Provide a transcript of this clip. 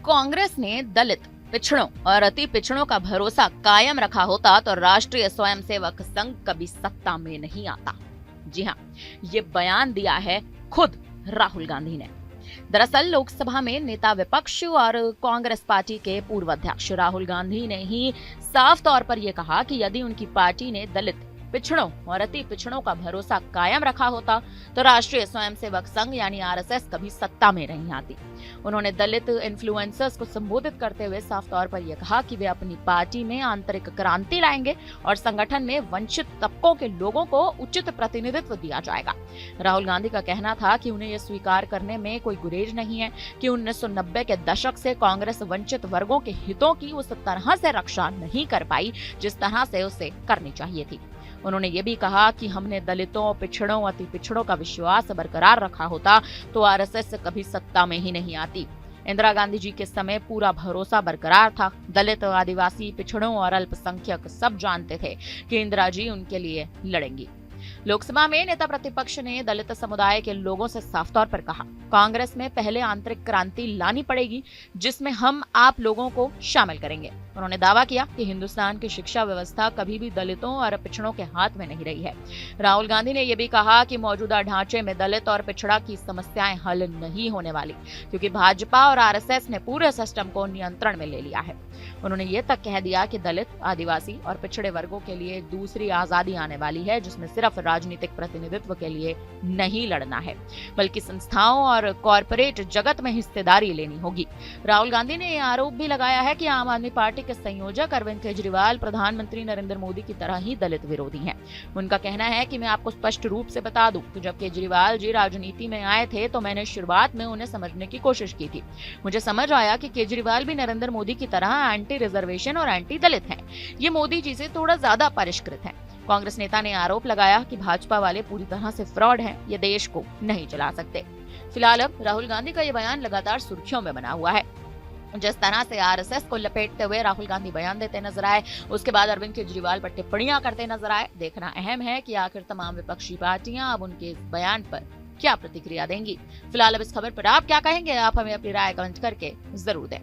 कांग्रेस ने दलित, पिछड़ों और अति पिछड़ों का भरोसा कायम रखा होता तो राष्ट्रीय स्वयंसेवक संघ कभी सत्ता में नहीं आता। जी हाँ, ये बयान दिया है खुद राहुल गांधी ने। दरअसल लोकसभा में नेता विपक्ष और कांग्रेस पार्टी के पूर्व अध्यक्ष राहुल गांधी ने ही साफ तौर पर यह कहा कि यदि उनकी पार्टी ने दलित, पिछड़ों और अति पिछड़ों का भरोसा कायम रखा होता तो राष्ट्रीय स्वयंसेवक संघ यानी आरएसएस कभी सत्ता में नहीं आती। उन्होंने दलित इन्फ्लुएंसर्स को संबोधित करते हुए साफ तौर पर यह कहा कि वे अपनी पार्टी में आंतरिक क्रांति लाएंगे और संगठन में वंचित तबकों के लोगों को उचित प्रतिनिधित्व दिया जाएगा। राहुल गांधी का कहना था कि उन्हें यह स्वीकार करने में कोई गुरेज नहीं है कि 1990 के दशक से कांग्रेस वंचित वर्गों के हितों की उस तरह से रक्षा नहीं कर पाई जिस तरह से उसे करनी चाहिए थी। उन्होंने ये भी कहा कि हमने दलितों, पिछड़ों, अति पिछड़ों का विश्वास बरकरार रखा होता तो आरएसएस कभी सत्ता में ही नहीं आती। इंदिरा गांधी जी के समय पूरा भरोसा बरकरार था। दलित, आदिवासी, पिछड़ों और अल्पसंख्यक सब जानते थे कि इंदिरा जी उनके लिए लड़ेंगी। लोकसभा में नेता प्रतिपक्ष ने दलित समुदाय के लोगों से साफ तौर पर कहा, कांग्रेस में पहले आंतरिक क्रांति लानी पड़ेगी जिसमें हम आप लोगों को शामिल करेंगे। उन्होंने दावा किया कि हिंदुस्तान की शिक्षा व्यवस्था कभी भी दलितों और पिछड़ों के हाथ में नहीं रही है। राहुल गांधी ने यह भी कहा कि मौजूदा ढांचे में दलित और पिछड़ा की समस्याएं हल नहीं होने वाली क्योंकि भाजपा और आरएसएस ने पूरे सिस्टम को नियंत्रण में ले लिया है। उन्होंने ये तक कह दिया कि दलित, आदिवासी और पिछड़े वर्गों के लिए दूसरी आजादी आने वाली है जिसमें सिर्फ राजनीतिक प्रतिनिधित्व के लिए नहीं लड़ना है बल्कि संस्थाओं और कॉरपोरेट जगत में हिस्सेदारी लेनी होगी। राहुल गांधी ने यह आरोप भी लगाया है कि आम आदमी पार्टी के संयोजक अरविंद केजरीवाल प्रधानमंत्री नरेंद्र मोदी की तरह ही दलित विरोधी हैं। उनका कहना है कि मैं आपको स्पष्ट रूप से बता दूं कि जब केजरीवाल जी राजनीति में आए थे तो मैंने शुरुआत में उन्हें समझने की कोशिश की थी। मुझे समझ आया कि केजरीवाल भी नरेंद्र मोदी की तरह एंटी रिजर्वेशन और एंटी दलित हैं। ये मोदी जी से थोड़ा ज्यादा परिष्कृत हैं। कांग्रेस नेता ने आरोप लगाया कि भाजपा वाले पूरी तरह से फ्रॉड हैं, ये देश को नहीं चला सकते। फिलहाल अब राहुल गांधी का ये बयान लगातार सुर्खियों में बना हुआ है। जिस तरह से आरएसएस को लपेटते हुए राहुल गांधी बयान देते नजर आए, उसके बाद अरविंद केजरीवाल पर टिप्पणियां करते नजर आए। देखना अहम है कि आखिर तमाम विपक्षी पार्टियां अब उनके इस बयान पर क्या प्रतिक्रिया देंगी। फिलहाल अब इस खबर पर आप क्या कहेंगे, आप हमें अपनी राय कमेंट करके जरूर दें।